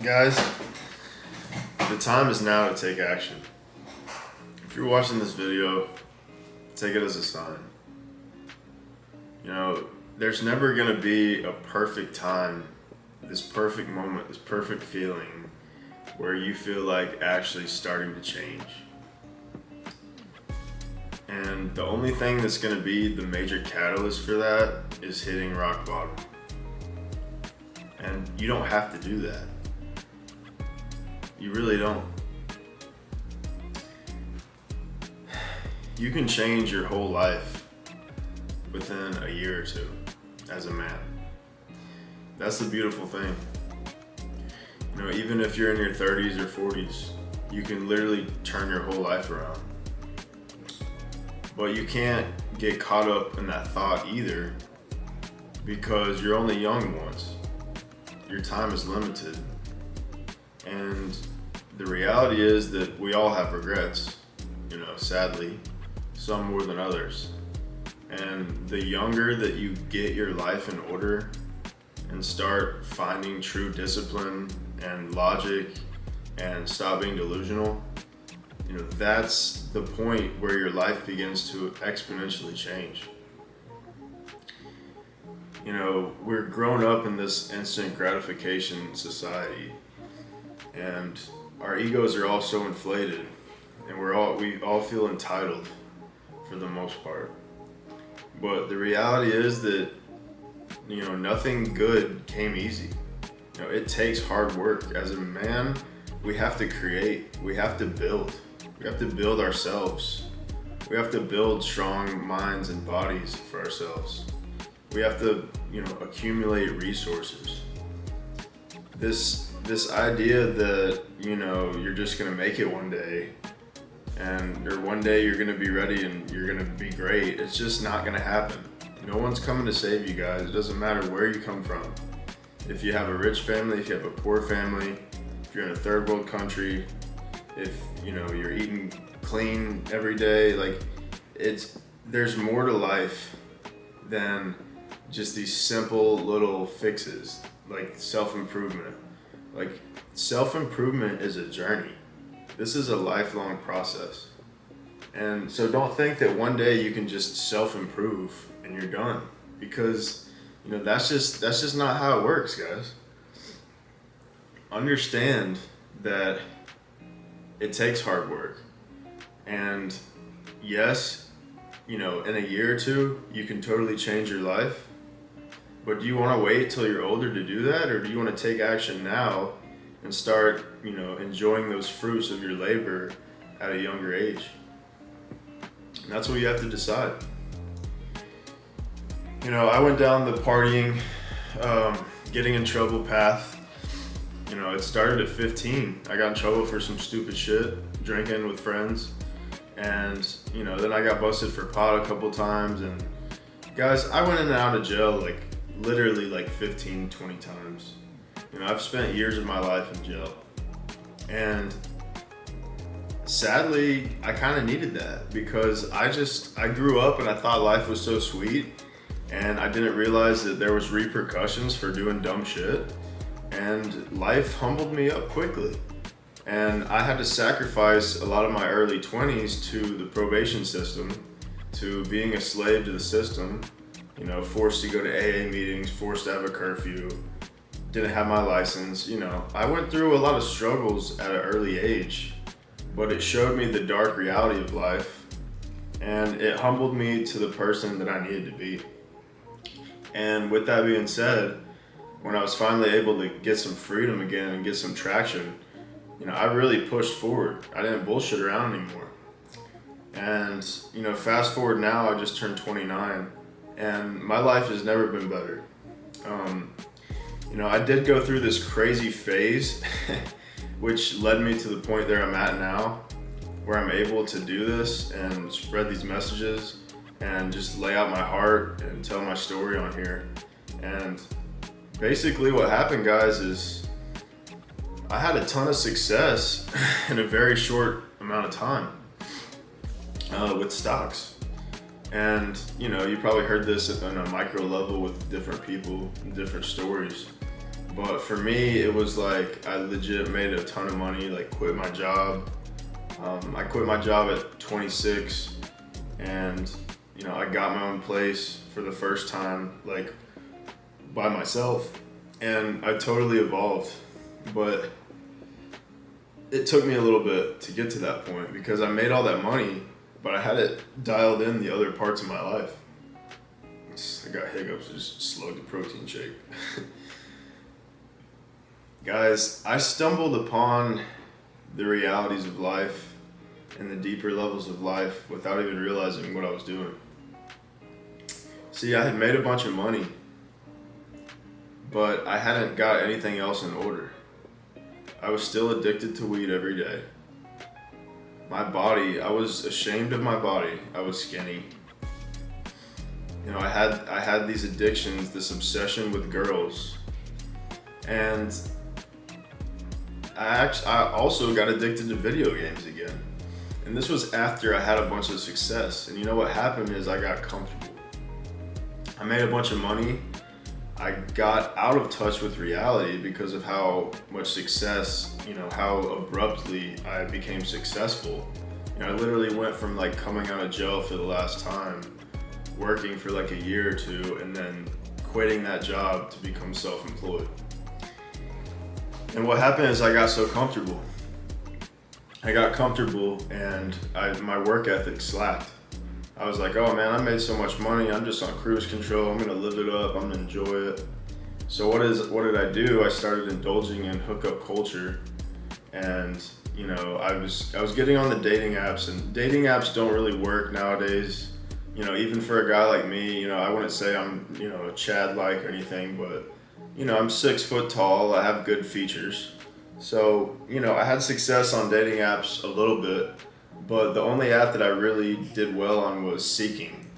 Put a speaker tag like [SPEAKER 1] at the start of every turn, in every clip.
[SPEAKER 1] Guys, the time is now to take action. If you're watching this video, take it as a sign. You know, there's never gonna be a perfect time, this perfect moment, this perfect feeling where you feel like actually starting to change. And the only thing that's gonna be the major catalyst for that is hitting rock bottom. And you don't have to do that. You really don't. You can change your whole life within a year or two as a man. That's the beautiful thing. You know, even if you're in your 30s or 40s, you can literally turn your whole life around. But you can't get caught up in that thought either, because you're only young once. Your time is limited. And the reality is that we all have regrets, you know, sadly, some more than others. And the younger that you get your life in order and start finding true discipline and logic and stop being delusional, you know, that's the point where your life begins to exponentially change. You know, we're grown up in this instant gratification society, and our egos are all so inflated, and we all feel entitled for the most part. But the reality is that, you know, nothing good came easy. You know, it takes hard work. As a man, we have to create, we have to build ourselves. We have to build strong minds and bodies for ourselves. We have to, you know, accumulate resources. This idea that, you know, you're just gonna make it one day, or one day you're gonna be ready and you're gonna be great, it's just not gonna happen. No one's coming to save you guys. It doesn't matter where you come from. If you have a rich family, if you have a poor family, if you're in a third world country, if, you know, you're eating clean every day, like, there's more to life than just these simple little fixes, like self-improvement. Like, self-improvement is a journey. This is a lifelong process. And so don't think that one day you can just self-improve and you're done, because, you know, that's just not how it works, guys. Understand that it takes hard work. And yes, you know, in a year or two, you can totally change your life. But do you want to wait till you're older to do that, or do you want to take action now and start, you know, enjoying those fruits of your labor at a younger age? And that's what you have to decide. You know, I went down the partying, getting in trouble path. You know, it started at 15. I got in trouble for some stupid shit, drinking with friends. And, you know, then I got busted for pot a couple times. And guys, I went in and out of jail literally 15, 20 times. You know, I've spent years of my life in jail. And sadly, I kind of needed that, because I grew up and I thought life was so sweet, and I didn't realize that there was repercussions for doing dumb shit. And life humbled me up quickly. And I had to sacrifice a lot of my early 20s to the probation system, to being a slave to the system. You know, forced to go to AA meetings, forced to have a curfew, didn't have my license. You know, I went through a lot of struggles at an early age, but it showed me the dark reality of life, and it humbled me to the person that I needed to be. And with that being said, when I was finally able to get some freedom again and get some traction, you know, I really pushed forward. I didn't bullshit around anymore. And, you know, fast forward now, I just turned 29. And my life has never been better. You know, I did go through this crazy phase, which led me to the point that I'm at now, where I'm able to do this and spread these messages and just lay out my heart and tell my story on here. And basically what happened, guys, is I had a ton of success in a very short amount of time with stocks. And, you know, you probably heard this on a micro level with different people and different stories. But for me, it was like I legit made a ton of money, like quit my job. I quit my job at 26, and I got my own place for the first time, like by myself, and I totally evolved. But it took me a little bit to get to that point because I made all that money, but I had it dialed in the other parts of my life. I got hiccups, I just slowed the protein shake. Guys, I stumbled upon the realities of life and the deeper levels of life without even realizing what I was doing. See, I had made a bunch of money, but I hadn't got anything else in order. I was still addicted to weed every day. My body, I was ashamed of my body. I was skinny. I had these addictions, this obsession with girls, and I also got addicted to video games again. And this was after I had a bunch of success. And you know what happened is I got comfortable. I made a bunch of money. I got out of touch with reality because of how much success, how abruptly I became successful. I literally went from like coming out of jail for the last time, working for like a year or two, and then quitting that job to become self-employed. And what happened is I got so comfortable. I got comfortable and my work ethic slacked. I was like, oh man, I made so much money. I'm just on cruise control. I'm gonna live it up. I'm gonna enjoy it. So what did I do? I started indulging in hookup culture, and I was getting on the dating apps, and dating apps don't really work nowadays. Even for a guy like me, I wouldn't say I'm a Chad-like or anything, but I'm 6 foot tall. I have good features. So, I had success on dating apps a little bit, but the only app that I really did well on was Seeking.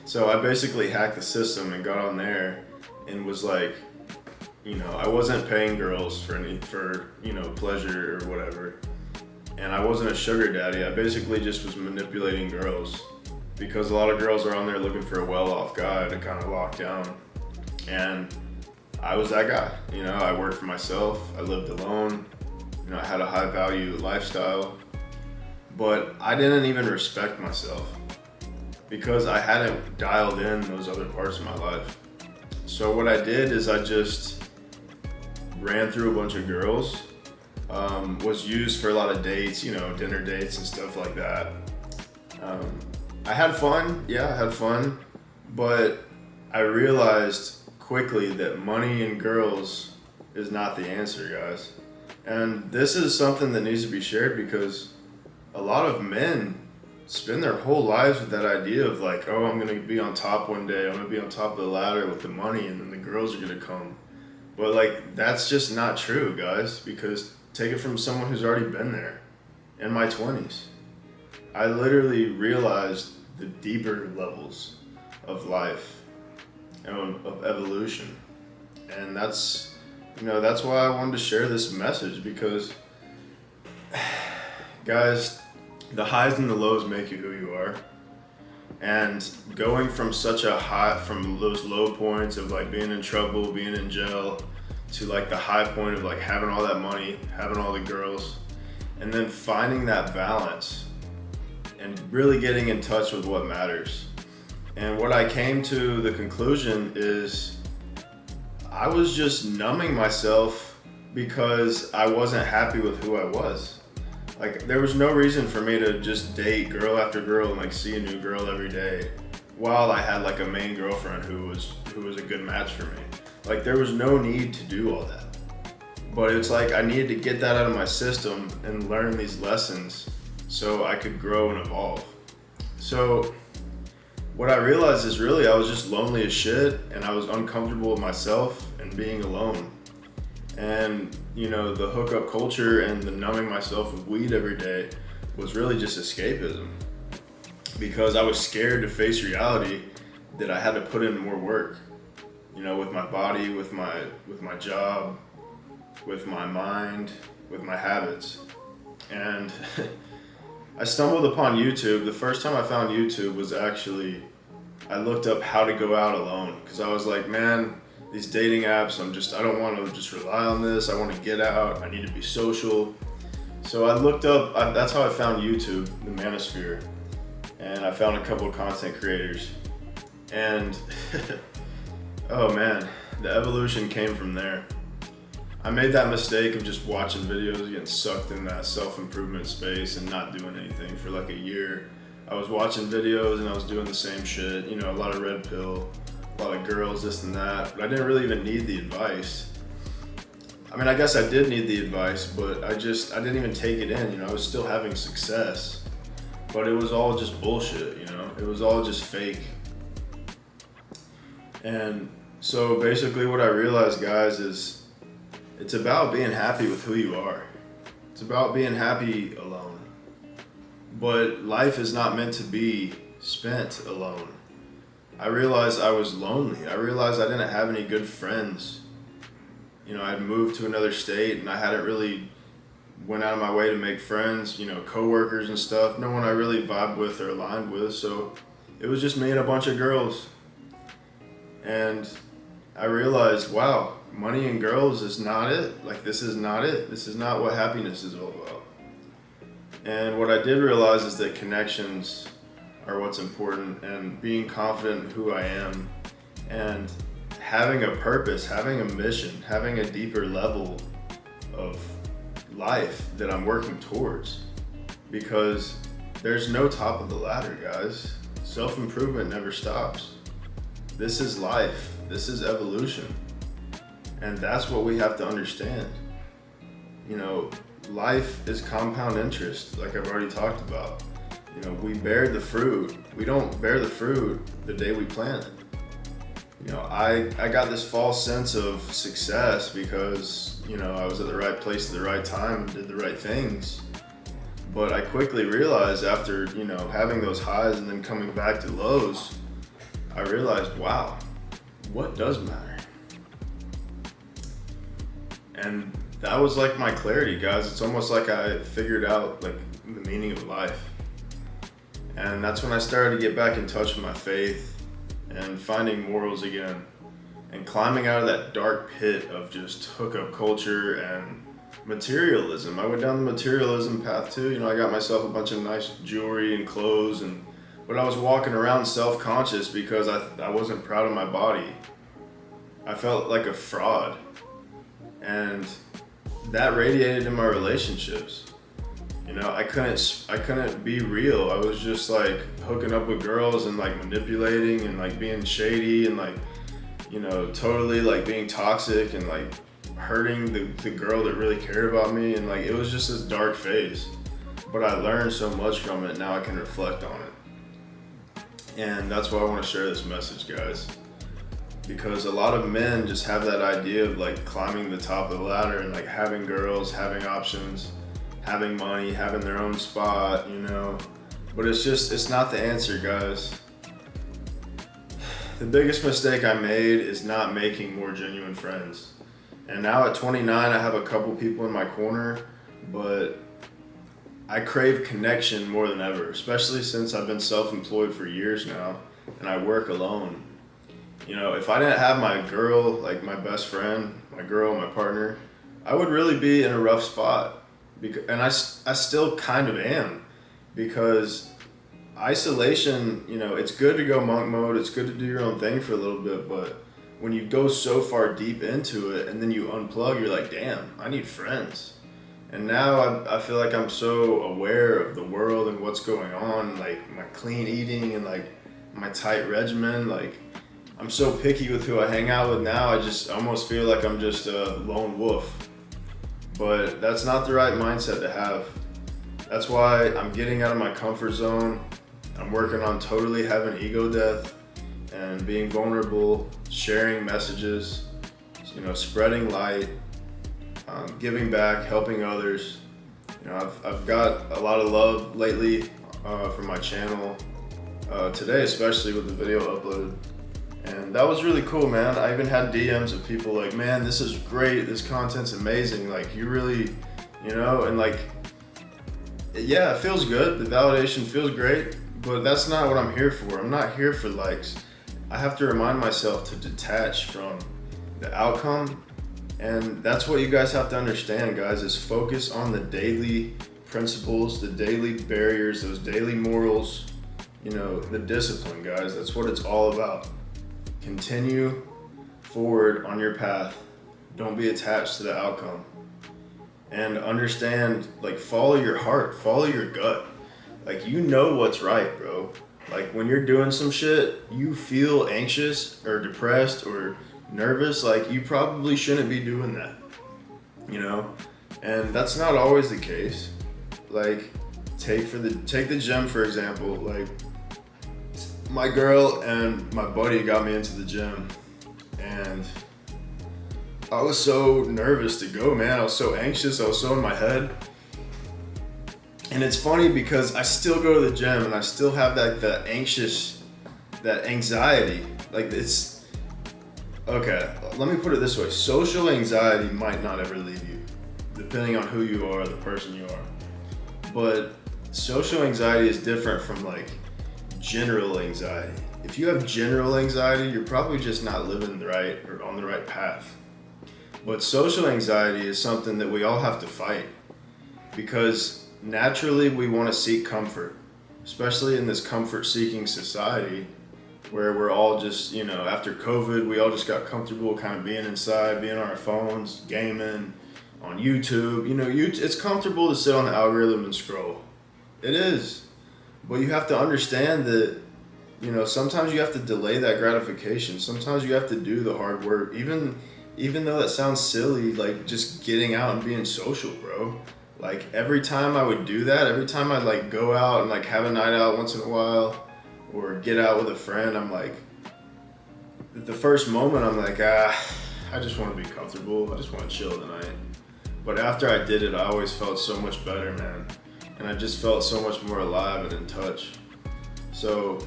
[SPEAKER 1] So I basically hacked the system and got on there and was like, I wasn't paying girls for pleasure or whatever. And I wasn't a sugar daddy. I basically just was manipulating girls because a lot of girls are on there looking for a well-off guy to kind of lock down. And I was that guy. I worked for myself. I lived alone. I had a high value lifestyle, but I didn't even respect myself because I hadn't dialed in those other parts of my life. So what I did is I just ran through a bunch of girls, was used for a lot of dates, dinner dates and stuff like that. I had fun. Yeah, I had fun, but I realized quickly that money and girls is not the answer, guys. And this is something that needs to be shared because a lot of men spend their whole lives with that idea of like, oh, I'm gonna be on top one day, I'm gonna be on top of the ladder with the money, and then the girls are gonna come. But like, that's just not true, guys, because take it from someone who's already been there. In my 20s, I literally realized the deeper levels of life, of evolution. And that's why I wanted to share this message, because guys, the highs and the lows make you who you are. And going from such a high, from those low points of like being in trouble, being in jail, to like the high point of like having all that money, having all the girls, and then finding that balance and really getting in touch with what matters. And what I came to the conclusion is I was just numbing myself because I wasn't happy with who I was. Like, there was no reason for me to just date girl after girl and like see a new girl every day while I had like a main girlfriend who was a good match for me. Like, there was no need to do all that. But it's like I needed to get that out of my system and learn these lessons so I could grow and evolve. So what I realized is really I was just lonely as shit, and I was uncomfortable with myself and being alone. And the hookup culture and the numbing myself with weed every day was really just escapism, because I was scared to face reality that I had to put in more work, with my body, with my job, with my mind, with my habits. And I stumbled upon YouTube. The first time I found YouTube was actually, I looked up how to go out alone, because I was like, man, these dating apps. I don't want to just rely on this. I want to get out. I need to be social. So I looked up, that's how I found YouTube, the manosphere. And I found a couple of content creators. And oh man, the evolution came from there. I made that mistake of just watching videos, getting sucked in that self-improvement space and not doing anything for like a year. I was watching videos and I was doing the same shit, you know, a lot of red pill, a lot of girls, this and that, but I didn't really even need the advice. I mean, I guess I did need the advice, but I didn't even take it in, you know, I was still having success, but it was all just bullshit, you know, it was all just fake. And so basically what I realized, guys, is it's about being happy with who you are. It's about being happy alone. But life is not meant to be spent alone. I realized I was lonely. I realized I didn't have any good friends. You know, I'd moved to another state and I hadn't really went out of my way to make friends, you know, coworkers and stuff. No one I really vibed with or aligned with. So it was just me and a bunch of girls. And I realized, wow, money and girls is not it. Like, this is not it. This is not what happiness is all about. And what I did realize is that connections are what's important, and being confident in who I am, and having a purpose, having a mission, having a deeper level of life that I'm working towards. Because there's no top of the ladder, guys. Self-improvement never stops. This is life. This is evolution. And that's what we have to understand. You know, life is compound interest, like I've already talked about. You know, we bear the fruit. We don't bear the fruit the day we plant it. You know, I got this false sense of success because, you know, I was at the right place at the right time and did the right things. But I quickly realized after, you know, having those highs and then coming back to lows, I realized, wow, what does matter? And that was like my clarity, guys. It's almost like I figured out like the meaning of life. And that's when I started to get back in touch with my faith and finding morals again and climbing out of that dark pit of just hookup culture and materialism. I went down the materialism path too. You know, I got myself a bunch of nice jewelry and clothes, but I was walking around self-conscious because I wasn't proud of my body. I felt like a fraud. And that radiated in my relationships. You know, I couldn't be real. I was just like hooking up with girls and like manipulating and like being shady and like, you know, totally like being toxic and like hurting the girl that really cared about me. And like, it was just this dark phase. But I learned so much from it. Now I can reflect on it. And that's why I want to share this message, guys. Because a lot of men just have that idea of like climbing the top of the ladder and like having girls, having options, having money, having their own spot, you know. But it's not the answer, guys. The biggest mistake I made is not making more genuine friends. And now at 29, I have a couple people in my corner, but I crave connection more than ever, especially since I've been self-employed for years now and I work alone. You know, if I didn't have my girl, like my best friend, my girl, my partner, I would really be in a rough spot. And I still kind of am, because isolation, you know, it's good to go monk mode, it's good to do your own thing for a little bit, but when you go so far deep into it and then you unplug, you're like, damn, I need friends. And now I feel like I'm so aware of the world and what's going on, like my clean eating and like my tight regimen, like I'm so picky with who I hang out with now. I almost feel like I'm just a lone wolf. But that's not the right mindset to have. That's why I'm getting out of my comfort zone. I'm working on totally having ego death and being vulnerable, sharing messages, you know, spreading light, giving back, helping others. You know, I've got a lot of love lately from my channel. Today, especially with the video uploaded. And that was really cool, man. I even had DMs of people like, man, this is great. This content's amazing. Like, you really, you know, and like, yeah, it feels good. The validation feels great, but that's not what I'm here for. I'm not here for likes. I have to remind myself to detach from the outcome. And that's what you guys have to understand, guys, is focus on the daily principles, the daily barriers, those daily morals, the discipline, guys. That's what it's all about. Continue forward on your path. Don't be attached to the outcome. And understand, like, follow your heart, follow your gut. Like, you know what's right, bro. Like, when you're doing some shit, you feel anxious or depressed or nervous, like, you probably shouldn't be doing that, And that's not always the case. Like, take the gym, for example. Like, my girl and my buddy got me into the gym, and I was so nervous to go, man. I was so anxious. I was so in my head. And it's funny because I still go to the gym and I still have that anxiety. Like, it's, okay, let me put it this way. Social anxiety might not ever leave you, depending on who you are, the person you are. But social anxiety is different from like general anxiety. If you have general anxiety, you're probably just not living right or on the right path. But social anxiety is something that we all have to fight, because naturally we want to seek comfort, especially in this comfort-seeking society where we're all just, after COVID, we all just got comfortable kind of being inside, being on our phones, gaming, on YouTube. It's comfortable to sit on the algorithm and scroll. It is. But you have to understand that, sometimes you have to delay that gratification. Sometimes you have to do the hard work. Even though that sounds silly, like just getting out and being social, bro. Like, every time I would do that, every time I'd like go out and like have a night out once in a while or get out with a friend, I'm like, at the first moment, I'm like, I just want to be comfortable. I just want to chill tonight. But after I did it, I always felt so much better, man. And I just felt so much more alive and in touch. So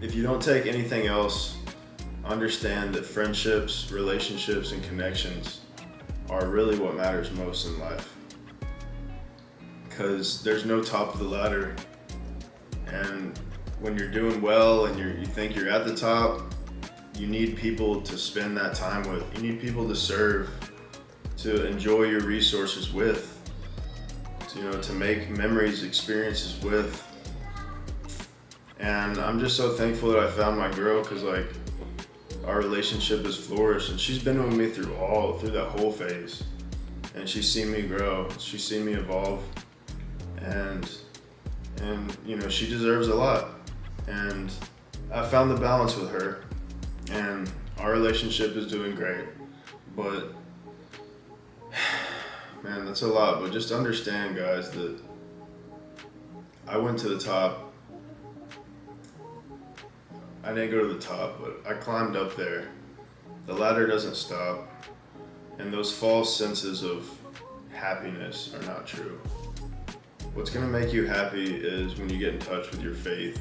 [SPEAKER 1] if you don't take anything else, understand that friendships, relationships, and connections are really what matters most in life. Because there's no top of the ladder, and when you're doing well and you think you're at the top, you need people to spend that time with. You need people to serve, to enjoy your resources with, to make memories, experiences with. And I'm just so thankful that I found my girl, because like, our relationship has flourished, and she's been with me through that whole phase, and she's seen me grow, she's seen me evolve. And she deserves a lot. And I found the balance with her, and our relationship is doing great. But man, that's a lot. But just understand, guys, that I went to the top. I didn't go to the top, but I climbed up there. The ladder doesn't stop, and those false senses of happiness are not true. What's gonna make you happy is when you get in touch with your faith,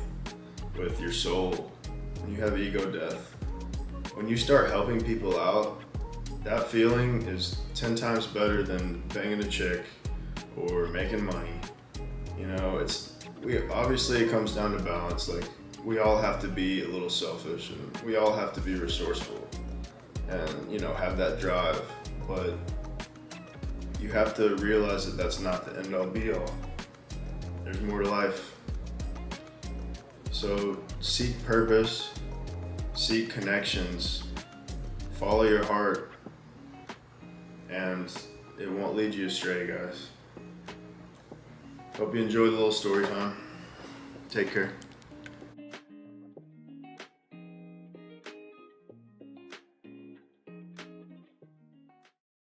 [SPEAKER 1] with your soul, when you have ego death. When you start helping people out, that feeling is 10 times better than banging a chick or making money. Obviously it comes down to balance. Like, we all have to be a little selfish, and we all have to be resourceful and, have that drive. But you have to realize that that's not the end all be all. There's more to life. So seek purpose, seek connections, follow your heart, and it won't lead you astray, guys. Hope you enjoyed the little story time. Take care.